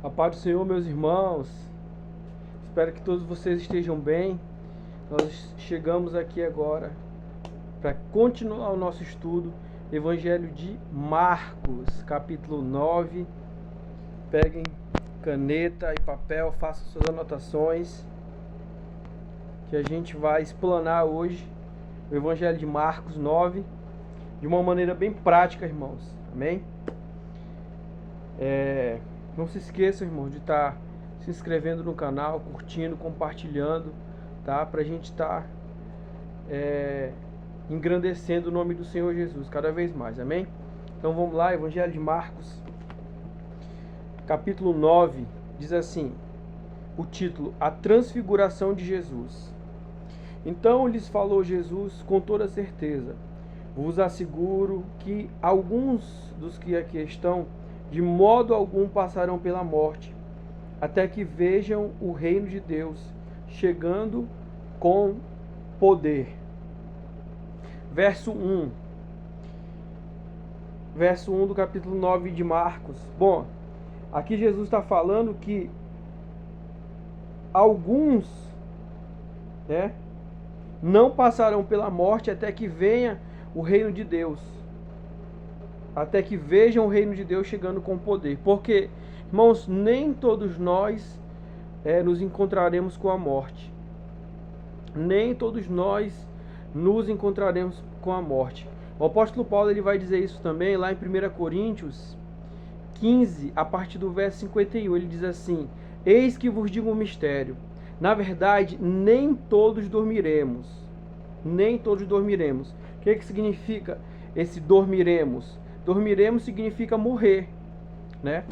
A paz do Senhor, meus irmãos. Espero que todos vocês estejam bem. Nós chegamos aqui agora para continuar o nosso estudo, Evangelho de Marcos, capítulo 9. Peguem caneta e papel, façam suas anotações, que a gente vai explanar hoje o Evangelho de Marcos 9 de uma maneira bem prática, irmãos. Amém? Não se esqueçam, irmãos, de estar se inscrevendo no canal, curtindo, compartilhando, tá? Pra gente estar engrandecendo o nome do Senhor Jesus cada vez mais, amém? Então vamos lá, Evangelho de Marcos, capítulo 9, diz assim, o título, A Transfiguração de Jesus. Então lhes falou Jesus com toda certeza, vos asseguro que alguns dos que aqui estão, de modo algum passarão pela morte, até que vejam o reino de Deus chegando com poder. Verso 1 do capítulo 9 de Marcos. Bom, aqui Jesus está falando que alguns, não passarão pela morte até que venha o reino de Deus. Até que vejam o reino de Deus chegando com poder. Porque, irmãos, nem todos nós nos encontraremos com a morte. Nem todos nós nos encontraremos com a morte. O apóstolo Paulo ele vai dizer isso também lá em 1 Coríntios 15, a partir do verso 51. Ele diz assim, eis que vos digo um mistério. Na verdade, nem todos dormiremos. Nem todos dormiremos. O que significa esse dormiremos? Dormiremos significa morrer, né?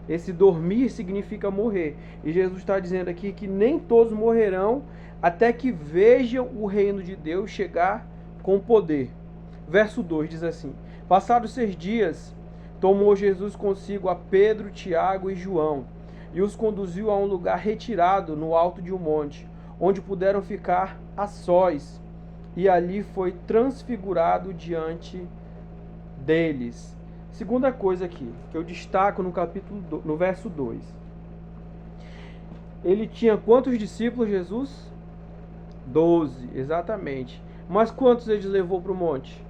Esse dormir significa morrer. E Jesus está dizendo aqui que nem todos morrerão até que vejam o reino de Deus chegar com poder. Verso 2 diz assim, passados 6 dias, tomou Jesus consigo a Pedro, Tiago e João, e os conduziu a um lugar retirado no alto de um monte, onde puderam ficar a sós, e ali foi transfigurado diante deles. Segunda coisa aqui, que eu destaco no verso 2. Ele tinha quantos discípulos, Jesus? 12, exatamente. Mas quantos ele levou para o monte?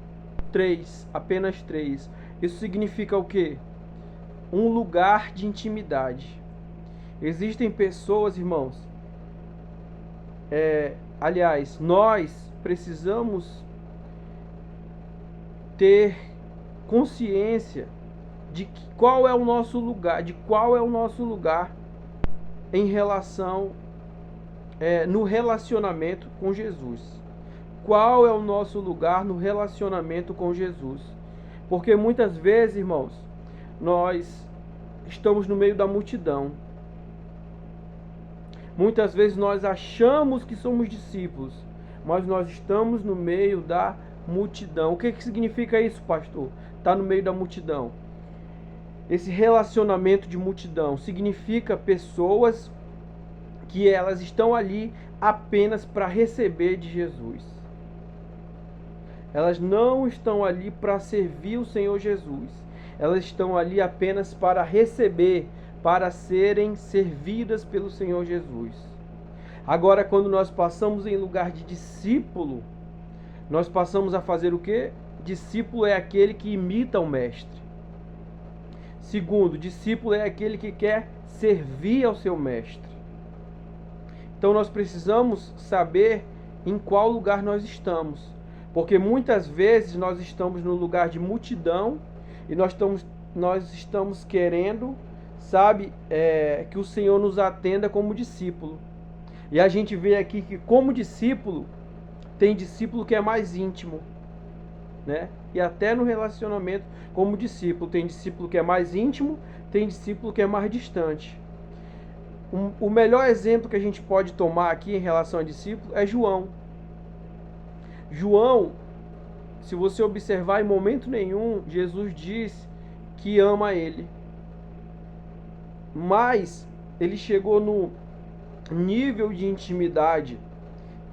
3, apenas 3. Isso significa o quê? Um lugar de intimidade. Existem pessoas, irmãos, aliás, nós precisamos ter consciência de qual é o nosso lugar, em relação no relacionamento com Jesus. Qual é o nosso lugar no relacionamento com Jesus? Porque muitas vezes, irmãos, nós estamos no meio da multidão. Muitas vezes nós achamos que somos discípulos, mas nós estamos no meio da multidão. O que significa isso, pastor? Está no meio da multidão. Esse relacionamento de multidão significa pessoas que elas estão ali apenas para receber de Jesus. Elas não estão ali para servir o Senhor Jesus. Elas estão ali apenas para receber, para serem servidas pelo Senhor Jesus. Agora, quando nós passamos em lugar de discípulo, nós passamos a fazer o quê? Discípulo é aquele que imita o mestre. Segundo, discípulo é aquele que quer servir ao seu mestre. Então nós precisamos saber em qual lugar nós estamos. Porque muitas vezes nós estamos no lugar de multidão e nós estamos querendo, que o Senhor nos atenda como discípulo. E a gente vê aqui que como discípulo, tem discípulo que é mais íntimo, né? E até no relacionamento como discípulo, tem discípulo que é mais íntimo, tem discípulo que é mais distante. O melhor exemplo que a gente pode tomar aqui em relação a discípulo é João. João, se você observar, em momento nenhum, Jesus diz que ama ele. Mas ele chegou no nível de intimidade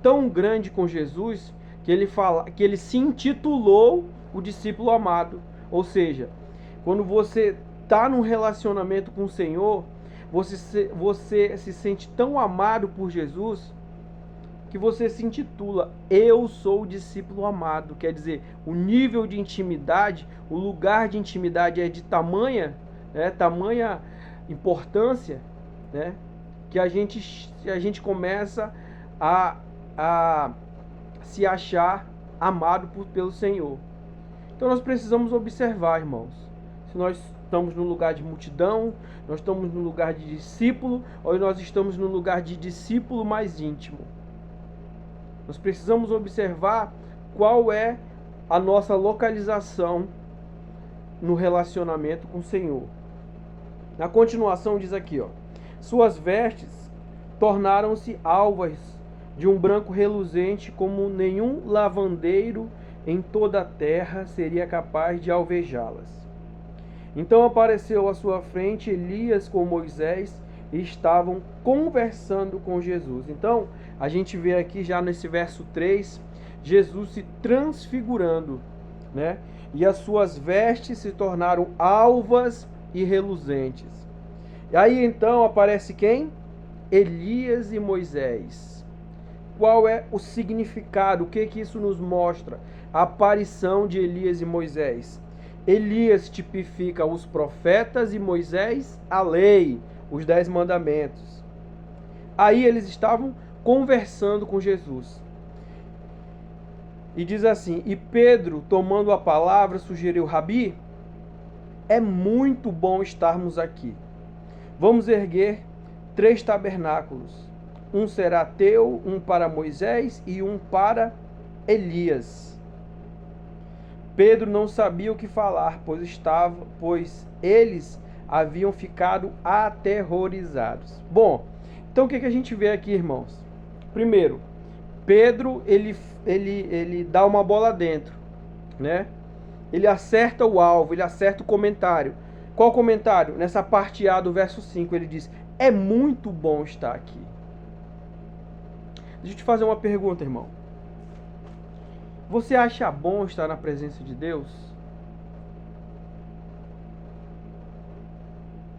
tão grande com Jesus que ele se intitulou o discípulo amado. Ou seja, quando você está num relacionamento com o Senhor, você se sente tão amado por Jesus que você se intitula Eu sou o discípulo amado. Quer dizer, o nível de intimidade, o lugar de intimidade é de tamanha importância, né, que a gente começa a se achar amado pelo Senhor. Então nós precisamos observar, irmãos, se nós estamos no lugar de multidão, nós estamos no lugar de discípulo, ou nós estamos no lugar de discípulo mais íntimo. Nós precisamos observar qual é a nossa localização no relacionamento com o Senhor. Na continuação diz aqui, ó: suas vestes tornaram-se alvas de um branco reluzente, como nenhum lavandeiro em toda a terra seria capaz de alvejá-las. Então apareceu à sua frente Elias com Moisés e estavam conversando com Jesus. Então, a gente vê aqui já nesse verso 3, Jesus se transfigurando, né? E as suas vestes se tornaram alvas e reluzentes. E aí então aparece quem? Elias e Moisés. Qual é o significado? O que isso nos mostra? A aparição de Elias e Moisés. Elias tipifica os profetas e Moisés a lei, os 10 mandamentos. Aí eles estavam conversando com Jesus. E diz assim: e Pedro, tomando a palavra, sugeriu: Rabi, é muito bom estarmos aqui. Vamos erguer 3 tabernáculos. Um será teu, um para Moisés e um para Elias. Pedro não sabia o que falar, pois eles haviam ficado aterrorizados. Bom, então o que a gente vê aqui, irmãos? Primeiro, Pedro, ele dá uma bola dentro, né? Ele acerta o alvo, ele acerta o comentário. Qual comentário? Nessa parte A do verso 5, ele diz: é muito bom estar aqui. Deixa eu te fazer uma pergunta, irmão. Você acha bom estar na presença de Deus?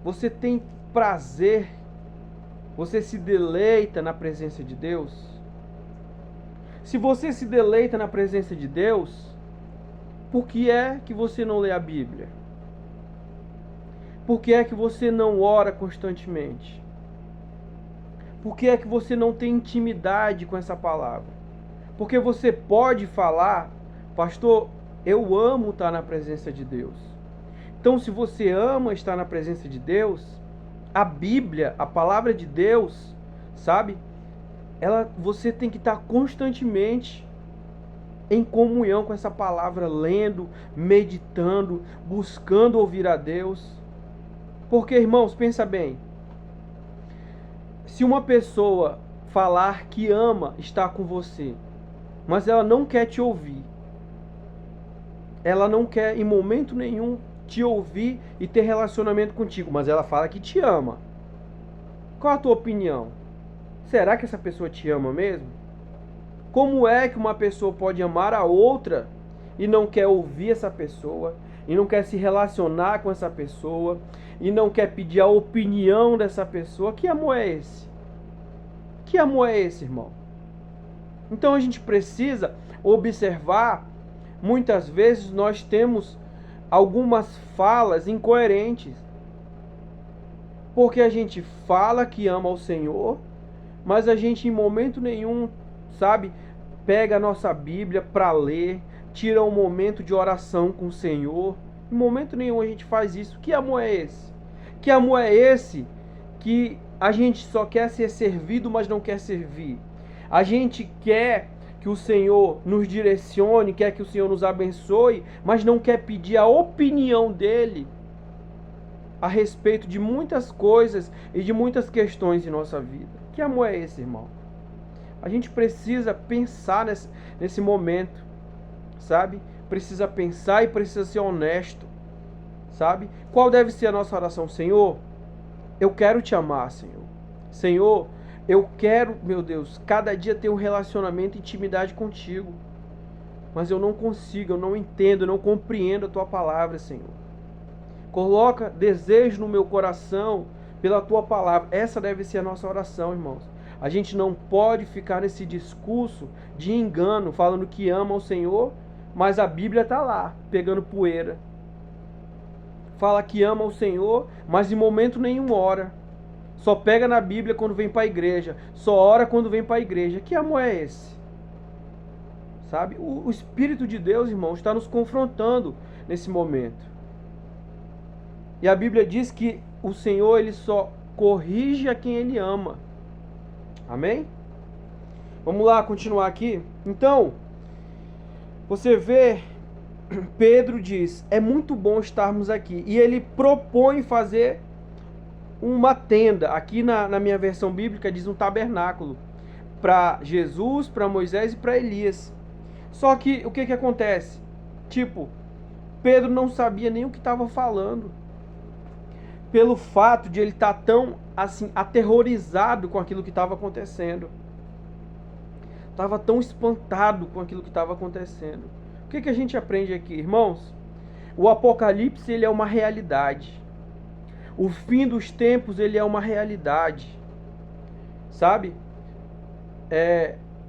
Você tem prazer? Você se deleita na presença de Deus? Se você se deleita na presença de Deus, por que é que você não lê a Bíblia? Por que é que você não ora constantemente? Por que é que você não tem intimidade com essa palavra? Porque você pode falar: pastor, eu amo estar na presença de Deus. Então, se você ama estar na presença de Deus, a Bíblia, a palavra de Deus, sabe? Você tem que estar constantemente em comunhão com essa palavra, lendo, meditando, buscando ouvir a Deus. Porque, irmãos, pensa bem. Se uma pessoa falar que ama estar com você, mas ela não quer te ouvir, ela não quer em momento nenhum te ouvir e ter relacionamento contigo, mas ela fala que te ama, qual a tua opinião? Será que essa pessoa te ama mesmo? Como é que uma pessoa pode amar a outra e não quer ouvir essa pessoa, e não quer se relacionar com essa pessoa, e não quer pedir a opinião dessa pessoa? Que amor é esse? Que amor é esse, irmão? Então a gente precisa observar, muitas vezes nós temos algumas falas incoerentes. Porque a gente fala que ama o Senhor, mas a gente em momento nenhum, sabe, pega a nossa Bíblia para ler, tira um momento de oração com o Senhor. Em momento nenhum a gente faz isso. Que amor é esse? Que amor é esse que a gente só quer ser servido, mas não quer servir? A gente quer que o Senhor nos direcione, quer que o Senhor nos abençoe, mas não quer pedir a opinião dele a respeito de muitas coisas e de muitas questões em nossa vida. Que amor é esse, irmão? A gente precisa pensar nesse momento, sabe? Precisa pensar e precisa ser honesto, sabe? Qual deve ser a nossa oração? Senhor, eu quero te amar, Senhor. Senhor, eu quero, meu Deus, cada dia ter um relacionamento e intimidade contigo. Mas eu não consigo, eu não entendo, eu não compreendo a tua palavra, Senhor. Coloca desejo no meu coração pela tua palavra. Essa deve ser a nossa oração, irmãos. A gente não pode ficar nesse discurso de engano, falando que ama o Senhor, mas a Bíblia está lá, pegando poeira. Fala que ama o Senhor, mas em momento nenhum ora. Só pega na Bíblia quando vem para a igreja. Só ora quando vem para a igreja. Que amor é esse? Sabe? O Espírito de Deus, irmãos, está nos confrontando nesse momento. E a Bíblia diz que o Senhor, ele só corrige a quem ele ama. Amém? Vamos lá, continuar aqui. Então, você vê, Pedro diz, é muito bom estarmos aqui. E ele propõe fazer uma tenda. Aqui na minha versão bíblica diz um tabernáculo. Para Jesus, para Moisés e para Elias. Só que o que acontece? Tipo, Pedro não sabia nem o que estava falando. Pelo fato de ele estar tão assim aterrorizado com aquilo que estava acontecendo. Estava tão espantado com aquilo que estava acontecendo. O que a gente aprende aqui, irmãos? O Apocalipse, ele é uma realidade. O fim dos tempos, ele é uma realidade. Sabe?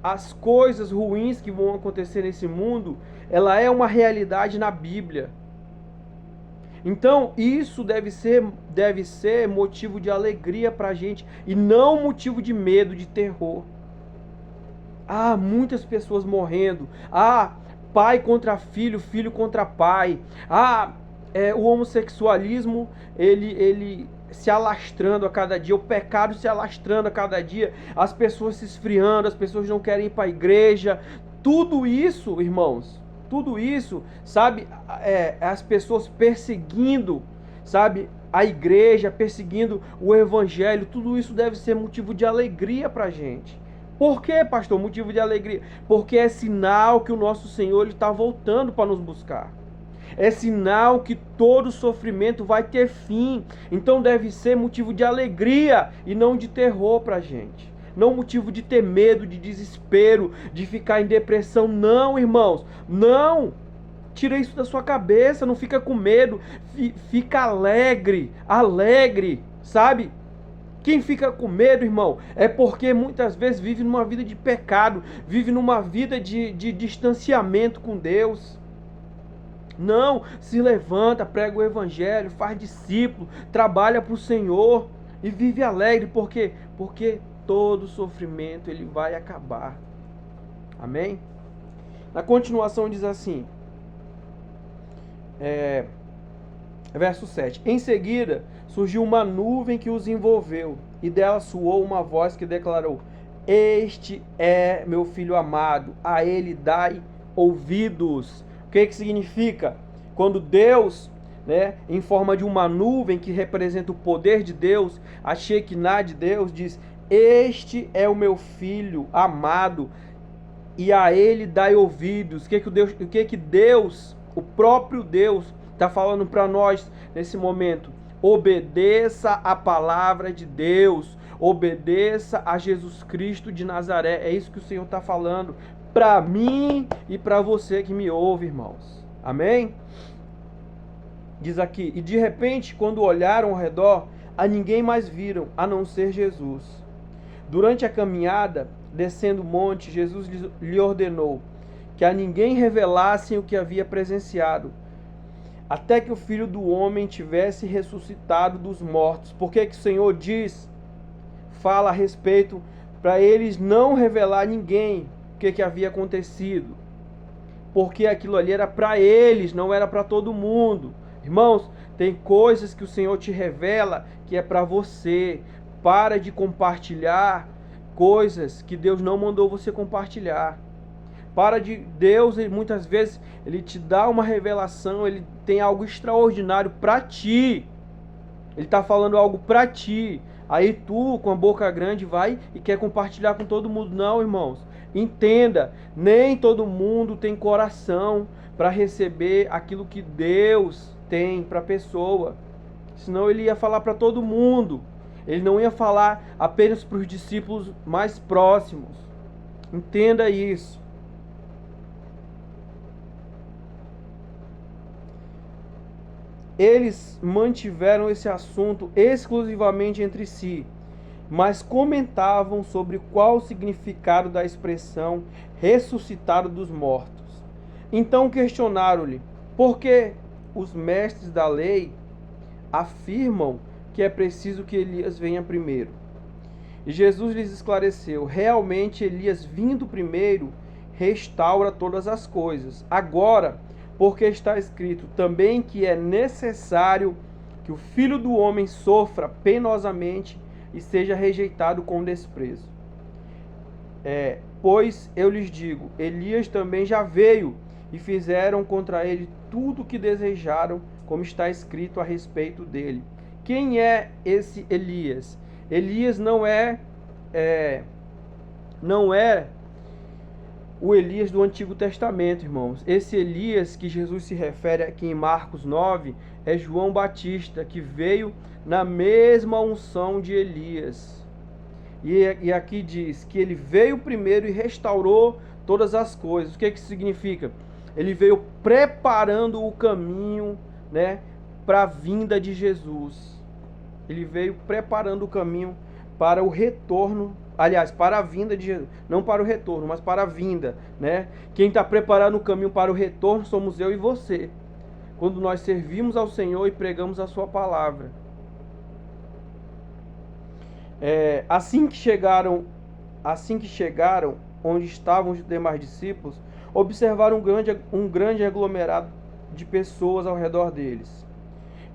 As coisas ruins que vão acontecer nesse mundo, ela é uma realidade na Bíblia. Então, isso deve ser motivo de alegria para a gente e não motivo de medo, de terror. Muitas pessoas morrendo. Pai contra filho, filho contra pai. O homossexualismo, ele se alastrando a cada dia, o pecado se alastrando a cada dia, as pessoas se esfriando, as pessoas não querem ir para a igreja. Tudo isso, irmãos, tudo isso, sabe, as pessoas perseguindo, sabe, a igreja, perseguindo o evangelho, tudo isso deve ser motivo de alegria para a gente. Por que, pastor, motivo de alegria? Porque é sinal que o nosso Senhor está voltando para nos buscar. É sinal que todo sofrimento vai ter fim. Então deve ser motivo de alegria e não de terror para a gente. Não motivo de ter medo, de desespero, de ficar em depressão. Não, irmãos. Não. Tira isso da sua cabeça. Não fica com medo. Fica alegre. Alegre. Sabe? Quem fica com medo, irmão, é porque muitas vezes vive numa vida de pecado. Vive numa vida de distanciamento com Deus. Não, se levanta, prega o evangelho, faz discípulo, trabalha para o Senhor e vive alegre, porque todo sofrimento ele vai acabar. Amém? Na continuação diz assim, verso 7. Em seguida surgiu uma nuvem que os envolveu, e dela soou uma voz que declarou: Este é meu filho amado, a ele dai ouvidos. O que significa? Quando Deus, em forma de uma nuvem que representa o poder de Deus, a Shekinah de Deus, diz: Este é o meu filho amado, e a ele dai ouvidos. O que Deus, o próprio Deus, está falando para nós nesse momento? Obedeça a palavra de Deus, obedeça a Jesus Cristo de Nazaré. É isso que o Senhor está falando para mim e para você que me ouve, irmãos. Amém? Diz aqui, e de repente, quando olharam ao redor, a ninguém mais viram, a não ser Jesus. Durante a caminhada, descendo o monte, Jesus lhe ordenou que a ninguém revelassem o que havia presenciado, até que o Filho do Homem tivesse ressuscitado dos mortos. Por que o Senhor fala a respeito para eles não revelar a ninguém o que havia acontecido? Porque aquilo ali era para eles, não era para todo mundo. Irmãos, tem coisas que o Senhor te revela que é para você. Para de compartilhar coisas que Deus não mandou você compartilhar. Deus, muitas vezes, Ele te dá uma revelação, Ele tem algo extraordinário para ti. Ele está falando algo para ti. Aí tu, com a boca grande, vai e quer compartilhar com todo mundo. Não, irmãos. Entenda, nem todo mundo tem coração para receber aquilo que Deus tem para a pessoa. Senão ele ia falar para todo mundo. Ele não ia falar apenas para os discípulos mais próximos. Entenda isso. eles mantiveram esse assunto exclusivamente entre si, mas comentavam sobre qual o significado da expressão ressuscitado dos mortos. Então questionaram-lhe, por que os mestres da lei afirmam que é preciso que Elias venha primeiro? E Jesus lhes esclareceu, realmente Elias vindo primeiro restaura todas as coisas. Agora, porque está escrito também que é necessário que o Filho do Homem sofra penosamente e seja rejeitado com desprezo. Pois eu lhes digo, Elias também já veio e fizeram contra ele tudo o que desejaram, como está escrito a respeito dele. Quem é esse Elias? Elias não é o Elias do Antigo Testamento, irmãos. Esse Elias que Jesus se refere aqui em Marcos 9 é João Batista, que veio na mesma unção de Elias. E aqui diz que ele veio primeiro e restaurou todas as coisas. O que isso significa? Ele veio preparando o caminho, né, para a vinda de Jesus. Ele veio preparando o caminho para o retorno, aliás, para a vinda de Jesus, não para o retorno, mas para a vinda, né? Quem está preparando o caminho para o retorno somos eu e você, quando nós servimos ao Senhor e pregamos a sua palavra. Assim que chegaram onde estavam os demais discípulos, observaram um grande aglomerado de pessoas ao redor deles,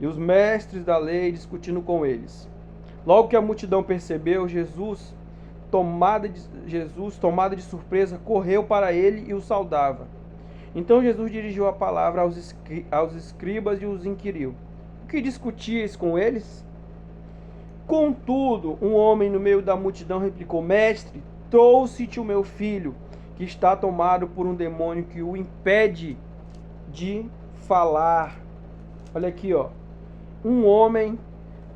e os mestres da lei discutindo com eles. Logo que a multidão percebeu, Jesus, tomada de surpresa, correu para ele e o saudava. Então Jesus dirigiu a palavra aos escribas e os inquiriu: o que discutíeis com eles? Contudo, um homem no meio da multidão replicou: Mestre, trouxe-te o meu filho, que está tomado por um demônio que o impede de falar. Olha aqui, ó. Um homem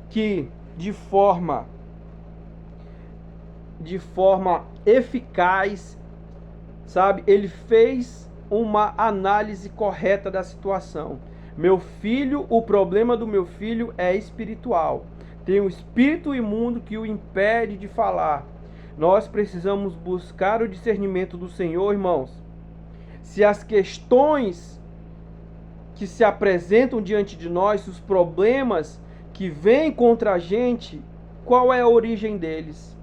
que de forma eficaz, sabe? Ele fez uma análise correta da situação. Meu filho, o problema do meu filho é espiritual. Tem um espírito imundo que o impede de falar. Nós precisamos buscar o discernimento do Senhor, irmãos. Se as questões que se apresentam diante de nós, os problemas que vêm contra a gente, qual é a origem deles?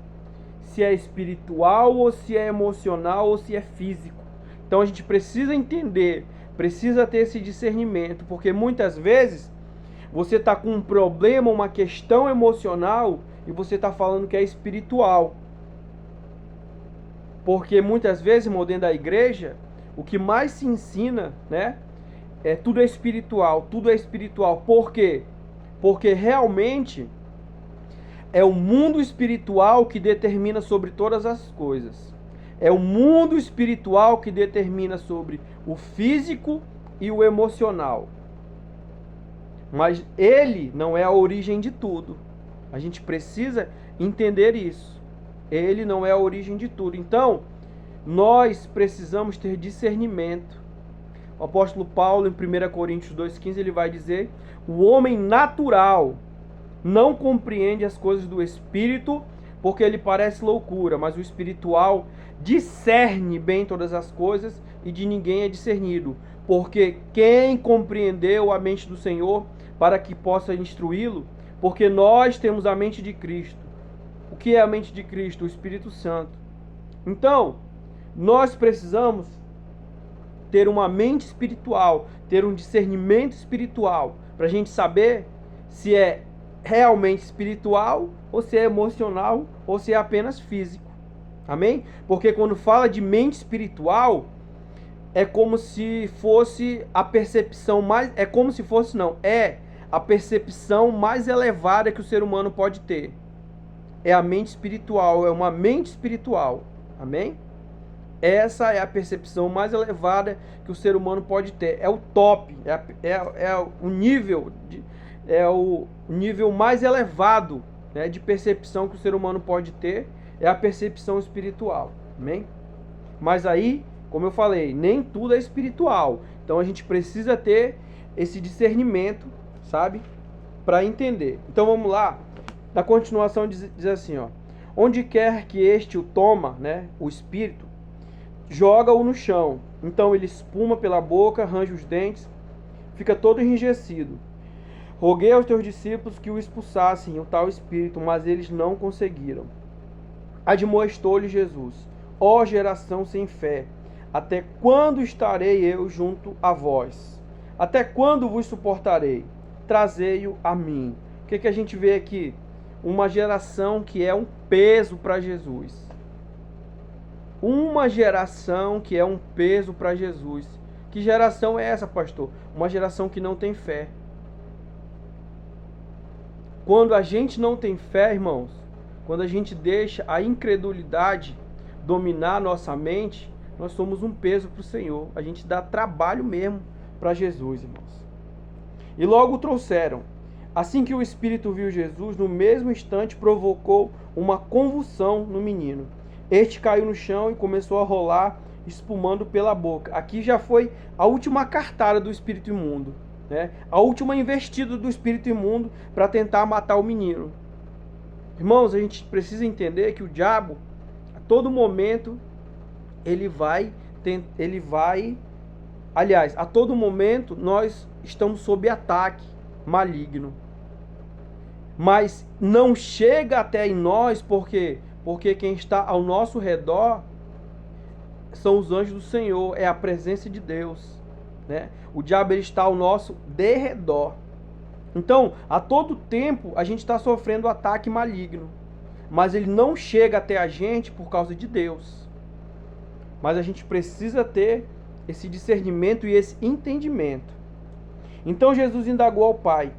Se é espiritual, ou se é emocional, ou se é físico. Então a gente precisa entender, precisa ter esse discernimento, porque muitas vezes você está com um problema, uma questão emocional, e você está falando que é espiritual. Porque muitas vezes, irmão, dentro da igreja, o que mais se ensina, né, tudo é espiritual, tudo é espiritual. Por quê? Porque realmente é o mundo espiritual que determina sobre todas as coisas. É o mundo espiritual que determina sobre o físico e o emocional. Mas ele não é a origem de tudo. A gente precisa entender isso. Ele não é a origem de tudo. Então, nós precisamos ter discernimento. O apóstolo Paulo, em 1 Coríntios 2,15, ele vai dizer: o homem natural não compreende as coisas do Espírito, porque ele parece loucura, mas o espiritual discerne bem todas as coisas, e de ninguém é discernido. Porque quem compreendeu a mente do Senhor para que possa instruí-lo? Porque nós temos a mente de Cristo. O que é a mente de Cristo? O Espírito Santo. Então, nós precisamos ter uma mente espiritual, ter um discernimento espiritual, para a gente saber se é realmente espiritual, ou se é emocional, ou se é apenas físico. Amém? Porque quando fala de mente espiritual, é como se fosse a percepção mais... É a percepção mais elevada que o ser humano pode ter. É a mente espiritual, é uma mente espiritual. Amém? Essa é a percepção mais elevada que o ser humano pode ter. É o top, o nível mais elevado, né, de percepção que o ser humano pode ter, é a percepção espiritual. Amém? Mas aí, como eu falei, nem tudo é espiritual. Então a gente precisa ter esse discernimento, sabe? Para entender. Então vamos lá. Na continuação diz assim, ó: onde quer que este o toma, né, o espírito, joga-o no chão. Então ele espuma pela boca, arranja os dentes, fica todo enrijecido. Roguei aos teus discípulos que o expulsassem, o tal espírito, mas eles não conseguiram. Admoestou-lhe Jesus: ó geração sem fé, até quando estarei eu junto a vós? Até quando vos suportarei? Trazei-o a mim. O que a gente vê aqui? Uma geração que é um peso para Jesus. Uma geração que é um peso para Jesus. Que geração é essa, pastor? Uma geração que não tem fé. Quando a gente não tem fé, irmãos, quando a gente deixa a incredulidade dominar nossa mente, nós somos um peso para o Senhor. A gente dá trabalho mesmo para Jesus, irmãos. E logo o trouxeram. Assim que o Espírito viu Jesus, no mesmo instante provocou uma convulsão no menino. Este caiu no chão e começou a rolar, espumando pela boca. Aqui já foi a última cartada do espírito imundo, né? A última investida do espírito imundo para tentar matar o menino. Irmãos, a gente precisa entender que o diabo, a todo momento, aliás, a todo momento nós estamos sob ataque maligno. Mas não chega até em nós porque quem está ao nosso redor são os anjos do Senhor, é a presença de Deus, né? O diabo ele está ao nosso derredor. Então, a todo tempo a gente está sofrendo ataque maligno, mas ele não chega até a gente por causa de Deus. Mas a gente precisa ter esse discernimento e esse entendimento. Então Jesus indagou ao pai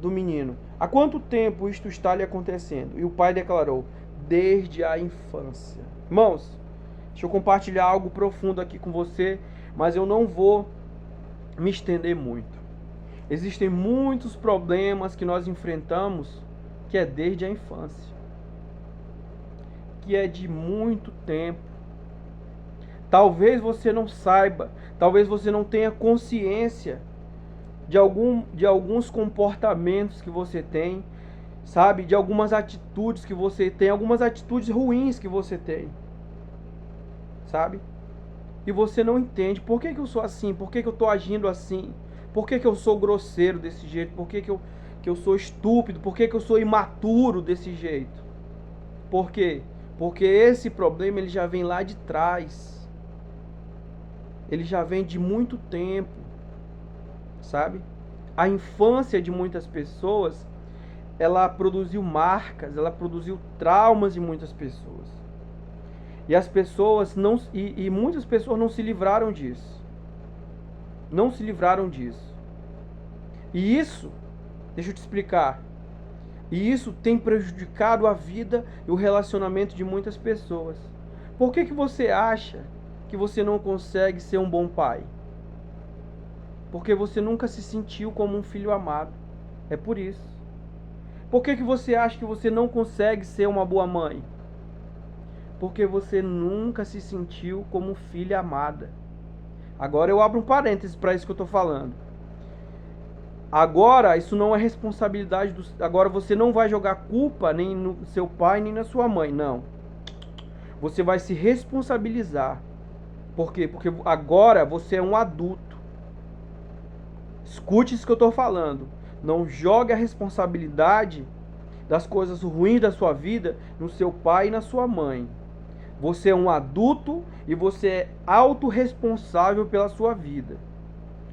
do menino: há quanto tempo isto está lhe acontecendo? E o pai declarou: desde a infância. Irmãos, deixa eu compartilhar algo profundo aqui com você, mas eu não vou me estender muito. Existem muitos problemas que nós enfrentamos que é desde a infância, que é de muito tempo. Talvez você não saiba, talvez você não tenha consciência de alguns comportamentos que você tem, sabe? De algumas atitudes que você tem, algumas atitudes ruins que você tem, sabe? E você não entende por que eu sou assim, por que eu estou agindo assim, por que eu sou grosseiro desse jeito, por que eu sou estúpido, por que eu sou imaturo desse jeito. Por quê? Porque esse problema ele já vem lá de trás. Ele já vem de muito tempo, sabe? A infância de muitas pessoas, ela produziu marcas, ela produziu traumas de muitas pessoas. E as pessoas não, e muitas pessoas não se livraram disso. Não se livraram disso. E isso, deixa eu te explicar. E isso tem prejudicado a vida e o relacionamento de muitas pessoas. Por que você acha que você não consegue ser um bom pai? Porque você nunca se sentiu como um filho amado. É por isso. Por que você acha que você não consegue ser uma boa mãe? Porque você nunca se sentiu como filha amada. Agora eu abro um parêntese para isso que eu estou falando. Agora isso não é responsabilidade do... Agora você não vai jogar culpa nem no seu pai nem na sua mãe, não. Você vai se responsabilizar. Por quê? Porque agora você é um adulto. Escute isso que eu estou falando. Não jogue a responsabilidade das coisas ruins da sua vida no seu pai e na sua mãe. Você é um adulto e você é autorresponsável pela sua vida.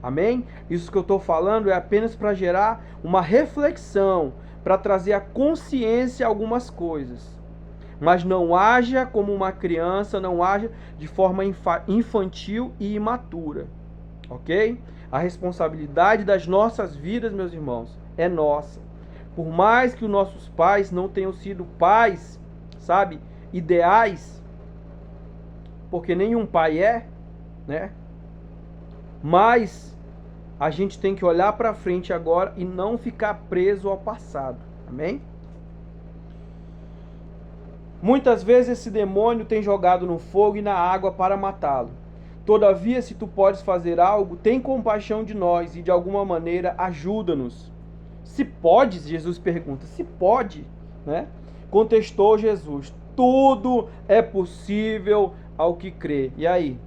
Amém? Isso que eu estou falando é apenas para gerar uma reflexão, para trazer a consciência a algumas coisas. Mas não haja como uma criança, não haja de forma infantil e imatura. Ok? A responsabilidade das nossas vidas, meus irmãos, é nossa. Por mais que os nossos pais não tenham sido pais, sabe, ideais, porque nenhum pai é, né? Mas a gente tem que olhar para frente agora e não ficar preso ao passado. Amém? Muitas vezes esse demônio tem jogado no fogo e na água para matá-lo. Todavia, se tu podes fazer algo, tem compaixão de nós e de alguma maneira ajuda-nos. Se pode, Jesus pergunta, se pode, né? Contestou Jesus, tudo é possível ao que crê. E aí?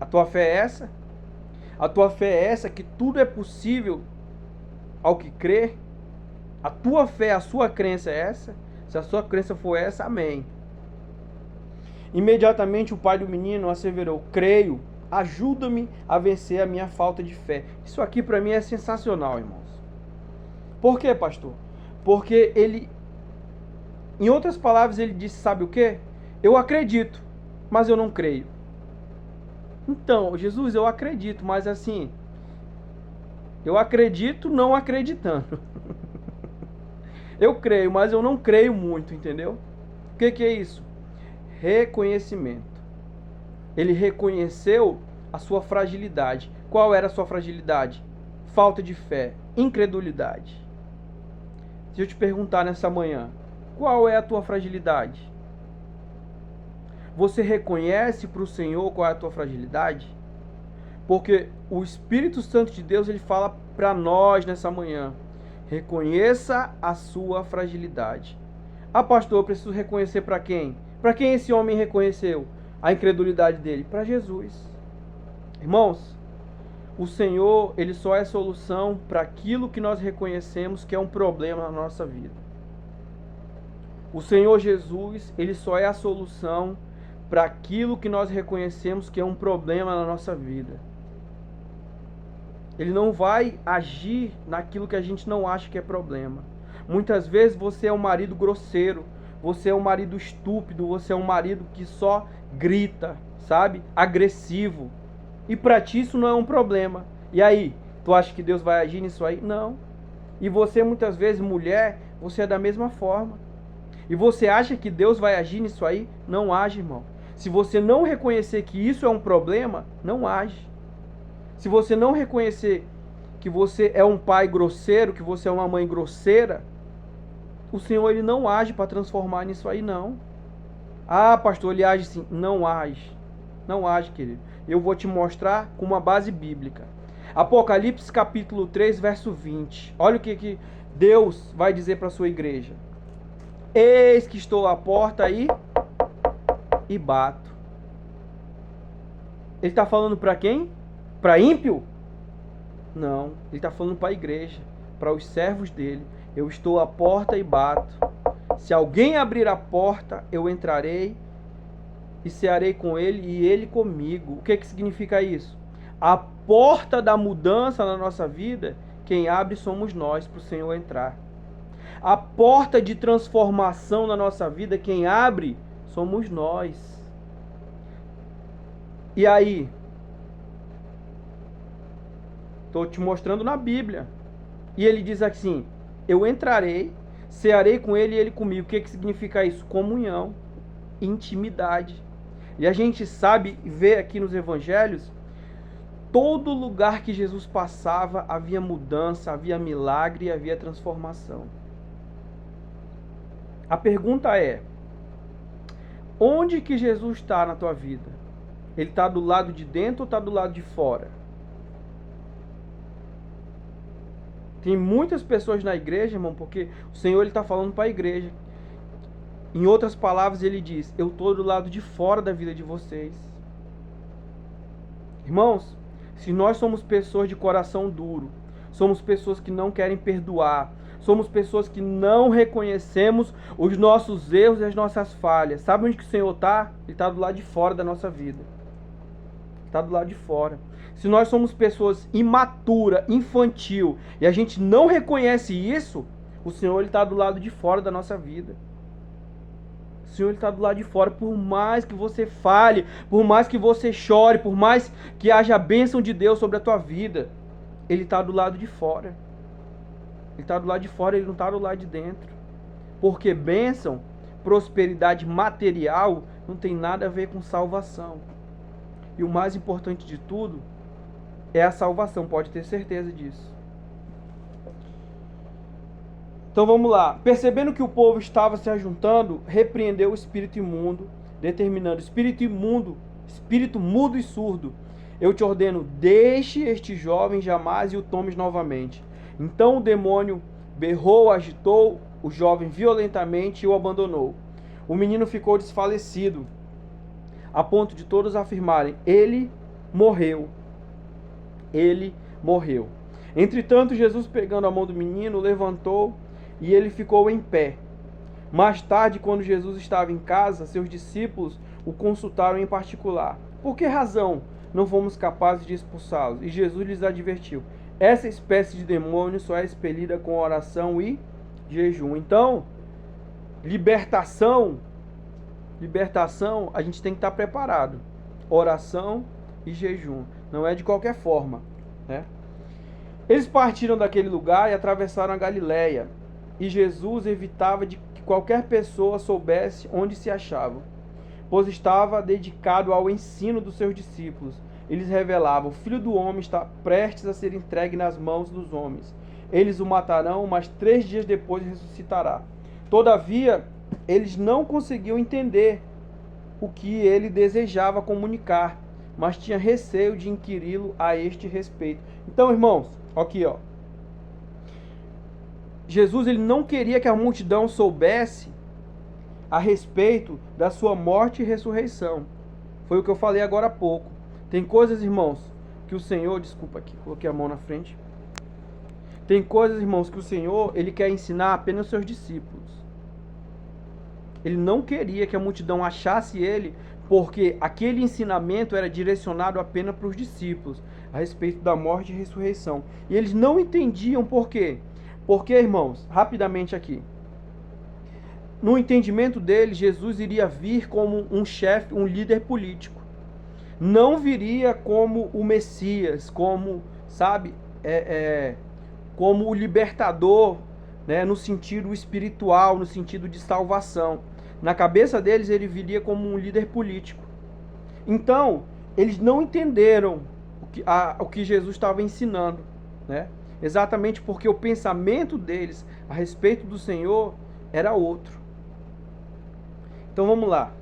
A tua fé é essa? A tua fé é essa, que tudo é possível ao que crê? A tua fé, a sua crença é essa? Se a sua crença for essa, amém. Imediatamente o pai do menino asseverou, creio, ajuda-me a vencer a minha falta de fé. Isso aqui para mim é sensacional, irmãos. Por quê, pastor? Porque ele, em outras palavras, ele disse, sabe o quê? Eu acredito, mas eu não creio. Então, Jesus, eu acredito, mas assim, eu acredito não acreditando. Eu creio, mas eu não creio muito, entendeu? O que é isso? Reconhecimento. Ele reconheceu a sua fragilidade. Qual era a sua fragilidade? Falta de fé, incredulidade. Se eu te perguntar nessa manhã, qual é a tua fragilidade? Você reconhece para o Senhor qual é a tua fragilidade? Porque o Espírito Santo de Deus, ele fala para nós nessa manhã, reconheça a sua fragilidade. Ah, pastor, eu preciso reconhecer para quem? Para quem esse homem reconheceu a incredulidade dele? Para Jesus. Irmãos, o Senhor, ele só é solução para aquilo que nós reconhecemos que é um problema na nossa vida. O Senhor Jesus, ele só é a solução para aquilo que nós reconhecemos que é um problema na nossa vida. Ele não vai agir naquilo que a gente não acha que é problema. Muitas vezes você é um marido grosseiro, você é um marido estúpido, você é um marido que só grita, sabe? Agressivo. E para ti isso não é um problema. E aí, tu acha que Deus vai agir nisso aí? Não. E você muitas vezes, mulher, você é da mesma forma. E você acha que Deus vai agir nisso aí? Não age, irmão. Se você não reconhecer que isso é um problema, não age. Se você não reconhecer que você é um pai grosseiro, que você é uma mãe grosseira, o Senhor, ele não age para transformar nisso aí, não. Ah, pastor, ele age sim. Não age. Não age, querido. Eu vou te mostrar com uma base bíblica. Apocalipse capítulo 3, verso 20. Olha o que Deus vai dizer para a sua igreja. Eis que estou à porta aí e bato. Ele está falando para quem? Para ímpio? Não, ele está falando para a igreja, para os servos dele. Eu estou à porta e bato. Se alguém abrir a porta, eu entrarei e cearei com ele e ele comigo. O que significa isso? A porta da mudança na nossa vida, quem abre somos nós para o Senhor entrar. A porta de transformação na nossa vida, quem abre somos nós. E aí? Estou te mostrando na Bíblia. E ele diz assim, eu entrarei, cearei com ele e ele comigo. O que significa isso? Comunhão, intimidade. E a gente sabe, vê aqui nos evangelhos, todo lugar que Jesus passava havia mudança, havia milagre e havia transformação. A pergunta é, onde que Jesus está na tua vida? Ele está do lado de dentro ou está do lado de fora? Tem muitas pessoas na igreja, irmão, porque o Senhor está falando para a igreja. Em outras palavras, ele diz, eu estou do lado de fora da vida de vocês. Irmãos, se nós somos pessoas de coração duro, somos pessoas que não querem perdoar, somos pessoas que não reconhecemos os nossos erros e as nossas falhas, sabe onde que o Senhor está? Ele está do lado de fora da nossa vida. Está do lado de fora. Se nós somos pessoas imatura, infantil, e a gente não reconhece isso, o Senhor está do lado de fora da nossa vida. O Senhor está do lado de fora, por mais que você fale, por mais que você chore, por mais que haja a bênção de Deus sobre a tua vida, Ele está do lado de fora. Ele está do lado de fora, Ele não está do lado de dentro. Porque bênção, prosperidade material, não tem nada a ver com salvação. E o mais importante de tudo é a salvação, pode ter certeza disso. Então vamos lá. Percebendo que o povo estava se ajuntando, repreendeu o espírito imundo, determinando, espírito imundo, espírito mudo e surdo, eu te ordeno, deixe este jovem jamais e o tomes novamente. Então o demônio berrou, agitou o jovem violentamente e o abandonou. O menino ficou desfalecido, a ponto de todos afirmarem: ele morreu. Ele morreu. Entretanto, Jesus, pegando a mão do menino, levantou e ele ficou em pé. Mais tarde, quando Jesus estava em casa, seus discípulos o consultaram em particular. Por que razão não fomos capazes de expulsá-los? E Jesus lhes advertiu: essa espécie de demônio só é expelida com oração e jejum. Então, libertação, a gente tem que estar preparado. Oração e jejum. Não é de qualquer forma, né? Eles partiram daquele lugar e atravessaram a Galileia. E Jesus evitava de que qualquer pessoa soubesse onde se achavam, pois estava dedicado ao ensino dos seus discípulos. Eles revelavam: o Filho do Homem está prestes a ser entregue nas mãos dos homens. Eles o matarão, mas 3 dias depois ressuscitará. Todavia, eles não conseguiam entender o que ele desejava comunicar, mas tinha receio de inquiri-lo a este respeito. Então, irmãos, aqui, ó. Jesus, ele não queria que a multidão soubesse a respeito da sua morte e ressurreição. Foi o que eu falei agora há pouco. Tem coisas, irmãos, que o Senhor... Desculpa aqui, coloquei a mão na frente. Tem coisas, irmãos, que o Senhor, ele quer ensinar apenas aos seus discípulos. Ele não queria que a multidão achasse ele, porque aquele ensinamento era direcionado apenas para os discípulos, a respeito da morte e ressurreição. E eles não entendiam por quê. Porque, irmãos, rapidamente aqui, no entendimento deles, Jesus iria vir como um chefe, um líder político. Não viria como o Messias, como, sabe, como o libertador, né, no sentido espiritual, no sentido de salvação. Na cabeça deles, ele viria como um líder político. Então, eles não entenderam o que Jesus estava ensinando, né? Exatamente porque o pensamento deles a respeito do Senhor era outro. Então vamos lá.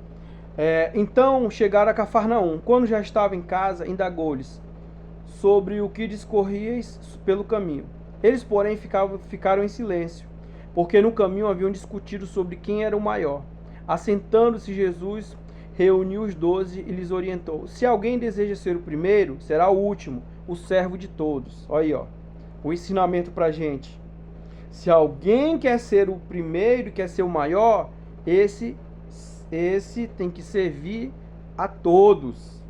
Então chegaram a Cafarnaum. Quando já estava em casa, indagou-lhes sobre o que discorríeis pelo caminho. Eles, porém, ficaram em silêncio, porque no caminho haviam discutido sobre quem era o maior. Assentando-se, Jesus reuniu os 12 e lhes orientou: se alguém deseja ser o primeiro, será o último, o servo de todos. Olha aí, ó, o ensinamento pra gente. Se alguém quer ser o primeiro, quer ser o maior, esse tem que servir a todos.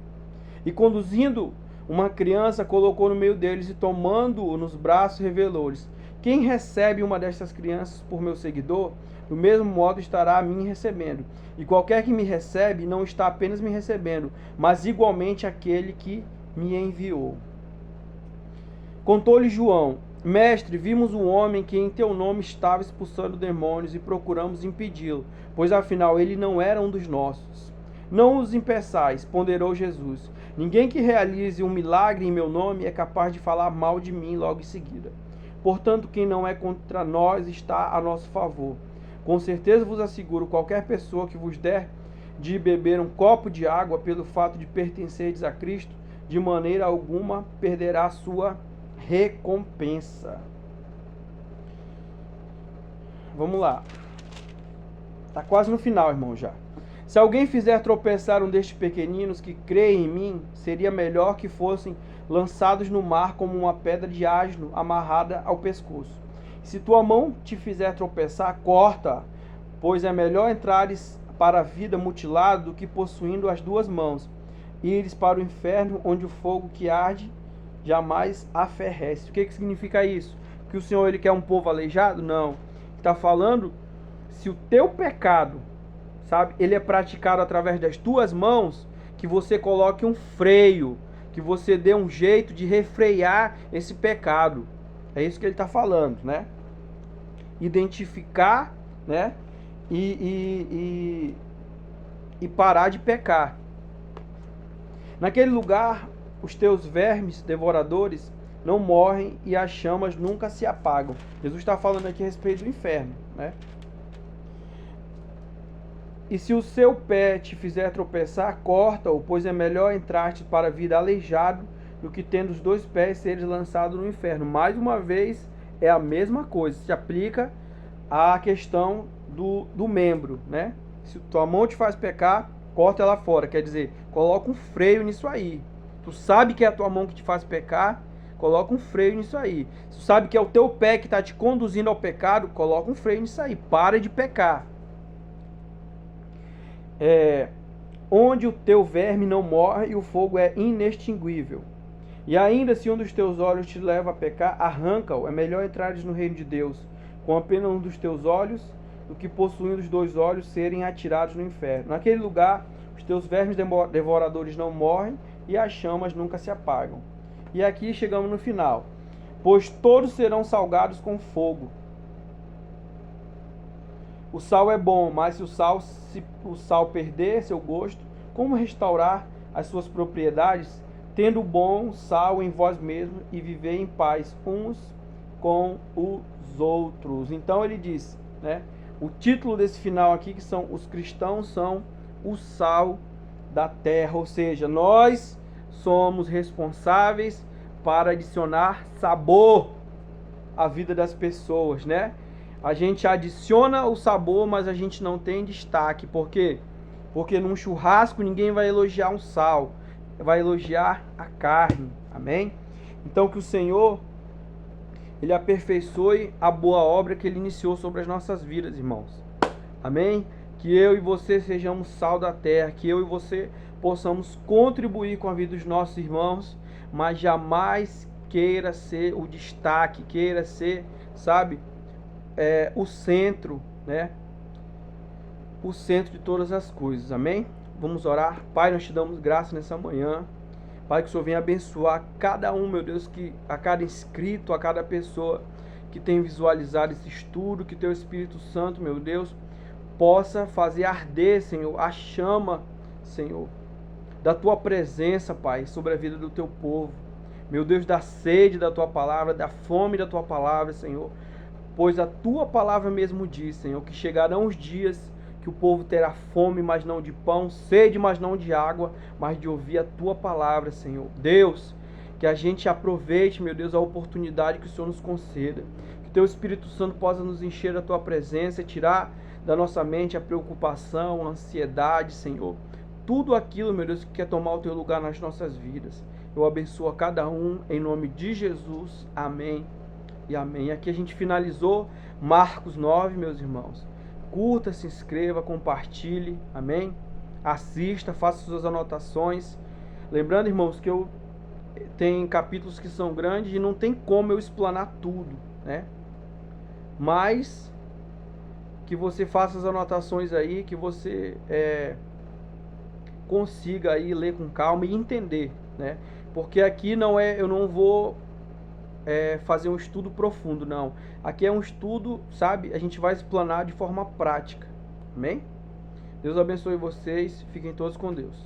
E conduzindo uma criança, colocou no meio deles e, tomando-o nos braços, revelou-lhes: quem recebe uma destas crianças por meu seguidor, do mesmo modo estará a mim recebendo. E qualquer que me recebe, não está apenas me recebendo, mas igualmente aquele que me enviou. Contou-lhe João: mestre, vimos um homem que em teu nome estava expulsando demônios e procuramos impedi-lo, pois afinal ele não era um dos nossos. Não os impeçais, ponderou Jesus. Ninguém que realize um milagre em meu nome é capaz de falar mal de mim logo em seguida. Portanto, quem não é contra nós está a nosso favor. Com certeza vos asseguro, qualquer pessoa que vos der de beber um copo de água pelo fato de pertencerdes a Cristo, de maneira alguma perderá a sua recompensa. Vamos lá. Está quase no final, irmão, já. Se alguém fizer tropeçar um destes pequeninos que creem em mim, seria melhor que fossem lançados no mar como uma pedra de asno amarrada ao pescoço. Se tua mão te fizer tropeçar, corta, pois é melhor entrares para a vida mutilado do que possuindo as 2 mãos, e ires para o inferno, onde o fogo que arde jamais aferrece. O que significa isso? Que o Senhor, ele quer um povo aleijado? Não. Está falando, se o teu pecado, sabe, ele é praticado através das tuas mãos, que você coloque um freio, que você dê um jeito de refrear esse pecado. É isso que ele está falando, né? Identificar, né? E parar de pecar. Naquele lugar, os teus vermes devoradores não morrem e as chamas nunca se apagam. Jesus está falando aqui a respeito do inferno, né? E se o seu pé te fizer tropeçar, corta-o, pois é melhor entrar-te para a vida aleijado do que tendo os 2 pés seres lançado no inferno. Mais uma vez, é a mesma coisa, se aplica à questão do membro, né? Se tua mão te faz pecar, corta ela fora, quer dizer, coloca um freio nisso aí. Tu sabe que é a tua mão que te faz pecar, coloca um freio nisso aí. Se tu sabe que é o teu pé que está te conduzindo ao pecado, coloca um freio nisso aí, para de pecar. Onde o teu verme não morre e o fogo é inextinguível. E ainda se um dos teus olhos te leva a pecar, arranca-o. É melhor entrares no reino de Deus com apenas um dos teus olhos do que possuindo os 2 olhos serem atirados no inferno. Naquele lugar, os teus vermes devoradores não morrem e as chamas nunca se apagam. E aqui chegamos no final. Pois todos serão salgados com fogo. O sal é bom, mas se o sal perder seu gosto, como restaurar as suas propriedades? Tendo bom sal em vós mesmos e viver em paz uns com os outros. Então ele diz, né? O título desse final aqui, que são os cristãos são o sal da terra, ou seja, nós somos responsáveis para adicionar sabor à vida das pessoas, né? A gente adiciona o sabor, mas a gente não tem destaque. Por quê? Porque num churrasco ninguém vai elogiar um sal, vai elogiar a carne. Amém? Então que o Senhor, Ele aperfeiçoe a boa obra que Ele iniciou sobre as nossas vidas, irmãos. Amém? Que eu e você sejamos sal da terra, que eu e você possamos contribuir com a vida dos nossos irmãos, mas jamais queira ser o destaque, queira ser, sabe, o centro, né? O centro de todas as coisas, amém? Vamos orar. Pai, nós te damos graça nessa manhã. Pai, que o Senhor venha abençoar cada um, meu Deus, a cada inscrito, a cada pessoa que tem visualizado esse estudo, que teu Espírito Santo, meu Deus, possa fazer arder, Senhor, a chama, Senhor, da tua presença, Pai, sobre a vida do teu povo. Meu Deus, da sede da tua palavra, da fome da tua palavra, Senhor. Pois a tua palavra mesmo diz, Senhor, que chegarão os dias que o povo terá fome, mas não de pão, sede, mas não de água, mas de ouvir a tua palavra, Senhor. Deus, que a gente aproveite, meu Deus, a oportunidade que o Senhor nos conceda. Que teu Espírito Santo possa nos encher da tua presença, tirar da nossa mente a preocupação, a ansiedade, Senhor. Tudo aquilo, meu Deus, que quer tomar o teu lugar nas nossas vidas. Eu abençoo a cada um, em nome de Jesus. Amém. E amém. Aqui a gente finalizou Marcos 9, meus irmãos. Curta, se inscreva, compartilhe, amém? Assista, faça suas anotações. Lembrando, irmãos, que tem capítulos que são grandes e não tem como eu explanar tudo, né? Mas que você faça as anotações aí, que você consiga aí ler com calma e entender, né? Porque aqui não é, eu não vou fazer um estudo profundo, não. Aqui é um estudo, sabe? A gente vai explanar de forma prática. Amém? Deus abençoe vocês. Fiquem todos com Deus.